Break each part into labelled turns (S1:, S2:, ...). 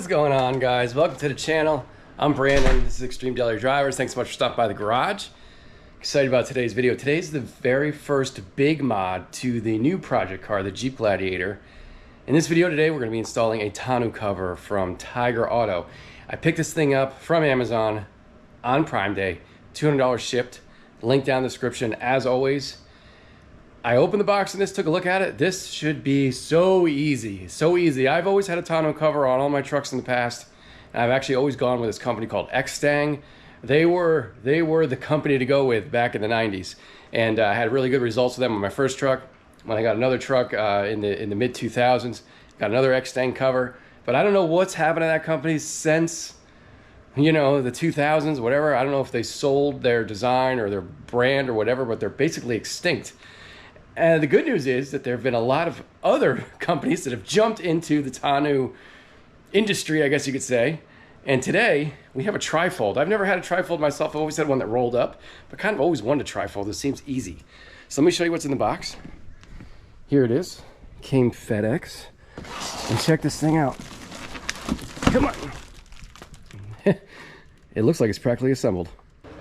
S1: What's going on, guys? Welcome to the channel. I'm Brandon. This is Extreme Daily Drivers. Thanks so much for stopping by the garage. Excited about today's video. Today's the very first big mod to the new project car, the Jeep Gladiator. In this video today, we're going to be installing a tonneau cover from Tyger Auto. I picked this thing up from Amazon on Prime Day, $200 shipped. Link down in the description. As always, I opened the box and took a look at it. This should be so easy, so easy. I've always had a tonneau cover on all my trucks in the past. And I've actually always gone with this company called Xstang. They were the company to go with back in the 90s. And I had really good results with them on my first truck. When I got another truck in the mid 2000s, got another Xstang cover. But I don't know what's happened to that company since, you know, the 2000s, whatever. I don't know if they sold their design or their brand or whatever, but they're basically extinct. And the good news is that there have been a lot of other companies that have jumped into the tonneau industry, I guess you could say. And today we have a trifold. I've never had a trifold myself. I've always had one that rolled up, but kind of always wanted a trifold. It seems easy. So let me show you what's in the box. Here it is. Came FedEx. And check this thing out. Come on. It looks like it's practically assembled.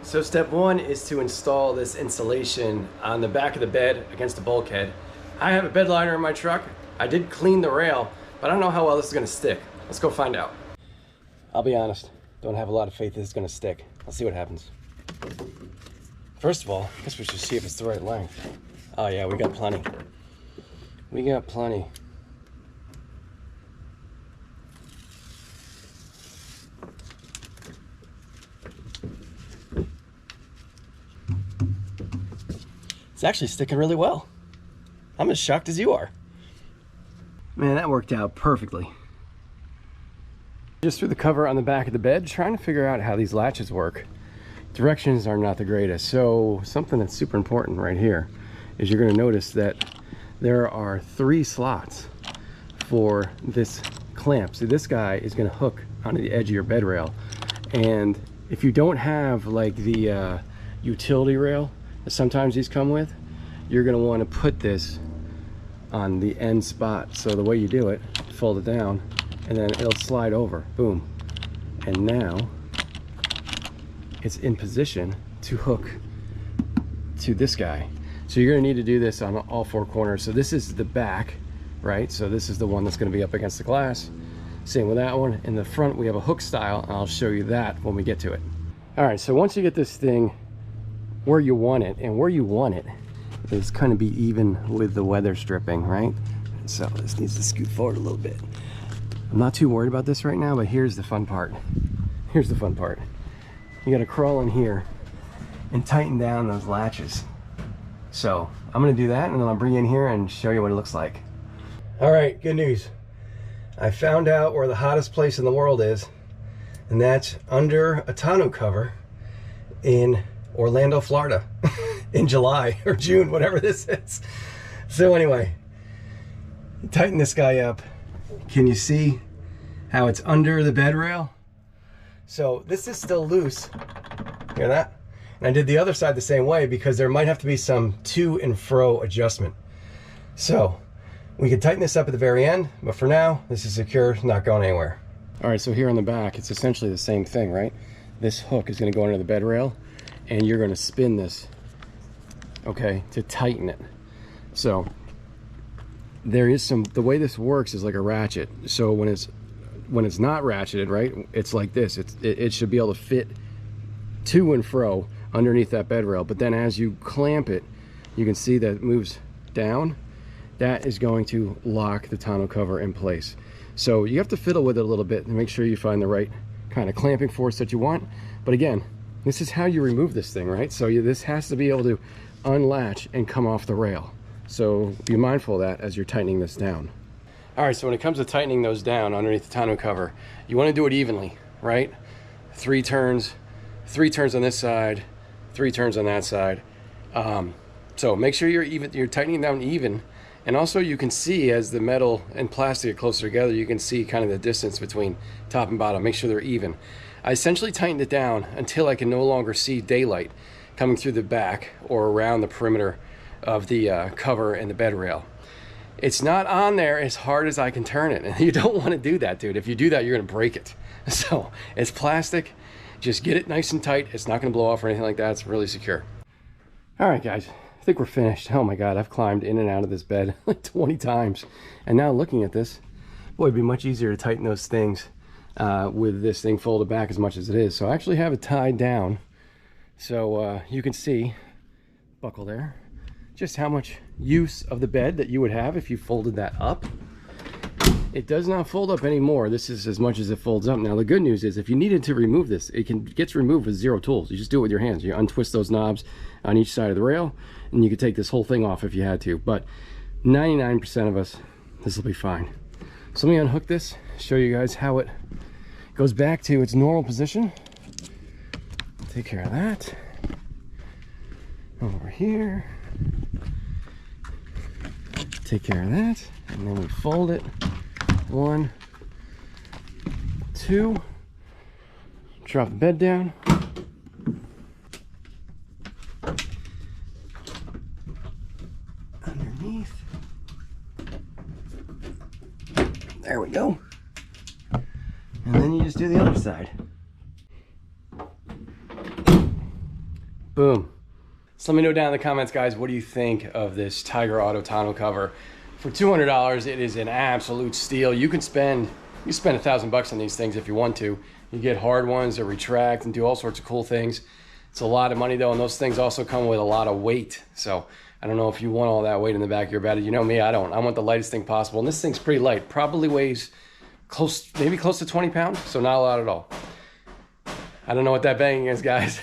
S1: So step one is to install this insulation on the back of the bed against the bulkhead. I have a bed liner in my truck. I did clean the rail, but I don't know how well this is gonna stick. Let's go find out. I'll be honest, don't have a lot of faith that it's gonna stick. Let's see what happens. First of all, I guess we should see if it's the right length. Oh yeah, we got plenty. We got plenty. It's actually sticking really well. I'm as shocked as you are. Man, that worked out perfectly. Just threw the cover on the back of the bed, trying to figure out how these latches work. Directions are not the greatest. So something that's super important right here is you're gonna notice that there are 3 slots for this clamp. So this guy is gonna hook onto the edge of your bed rail. And if you don't have like the utility rail that sometimes these come with, you're going to want to put this on the end spot. So the way you do it, fold it down and then it'll slide over, boom, and now it's in position to hook to this guy. So you're going to need to do this on all 4 corners. So this is the back, right? So this is the one that's going to be up against the glass. Same with that one. In the front we have a hook style, and I'll show you that when we get to it. All right, so once you get this thing where you want it, and where you want it is kind of be even with the weather stripping, right? So this needs to scoot forward a little bit. I'm not too worried about this right now, but here's the fun part. Here's the fun part. You got to crawl in here and tighten down those latches. So I'm going to do that, and then I'll bring you in here and show you what it looks like. All right, good news. I found out where the hottest place in the world is, and that's under a tonneau cover in Orlando, Florida in July or June, whatever this is. So anyway, tighten this guy up. Can you see how it's under the bed rail? So this is still loose. Hear that? And I did the other side the same way because there might have to be some to and fro adjustment. So we can tighten this up at the very end, but for now, this is secure, not going anywhere. All right, so here on the back, it's essentially the same thing, right? This hook is gonna go under the bed rail, and you're going to spin this, okay, to tighten it. So there is the way this works is like a ratchet. So when it's not ratcheted, right, it's like this. It should be able to fit to and fro underneath that bed rail. But then as you clamp it, you can see that it moves down. That is going to lock the tonneau cover in place. So you have to fiddle with it a little bit and make sure you find the right kind of clamping force that you want. But again, this is how you remove this thing, right? So this has to be able to unlatch and come off the rail. So be mindful of that as you're tightening this down. All right, so when it comes to tightening those down underneath the tonneau cover, you want to do it evenly, right? 3 turns on this side, 3 turns on that side. So make sure you're tightening down even. And also you can see as the metal and plastic are closer together, you can see kind of the distance between top and bottom. Make sure they're even. I essentially tightened it down until I can no longer see daylight coming through the back or around the perimeter of the cover and the bed rail. It's not on there as hard as I can turn it. And you don't want to do that, dude. If you do that, you're going to break it. So it's plastic. Just get it nice and tight. It's not going to blow off or anything like that. It's really secure. All right, guys. I think we're finished. Oh my God, I've climbed in and out of this bed like 20 times. And now looking at this, boy, it'd be much easier to tighten those things with this thing folded back as much as it is. So I actually have it tied down. So you can see, buckle there, just how much use of the bed that you would have if you folded that up. It does not fold up anymore. This is as much as it folds up. Now the good news is if you needed to remove this, it gets removed with zero tools. You just do it with your hands. You untwist those knobs on each side of the rail and you could take this whole thing off if you had to. But 99% of us, this will be fine. So let me unhook this, show you guys how it goes back to its normal position. Take care of that. Over here. Take care of that. And then we fold it. 1, 2. Drop the bed down. Underneath. There we go. And then you just do the other side. Boom. So let me know down in the comments, guys, what do you think of this Tyger Auto tonneau cover? For $200, it is an absolute steal. You spend $1,000 on these things if you want to. You get hard ones that retract and do all sorts of cool things. It's a lot of money though, and those things also come with a lot of weight. So I don't know if you want all that weight in the back of your bed. You know me, I don't. I want the lightest thing possible. And this thing's pretty light. Probably weighs maybe close to 20 pounds. So not a lot at all. I don't know what that banging is, guys.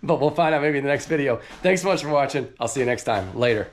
S1: But we'll find out maybe in the next video. Thanks so much for watching. I'll see you next time. Later.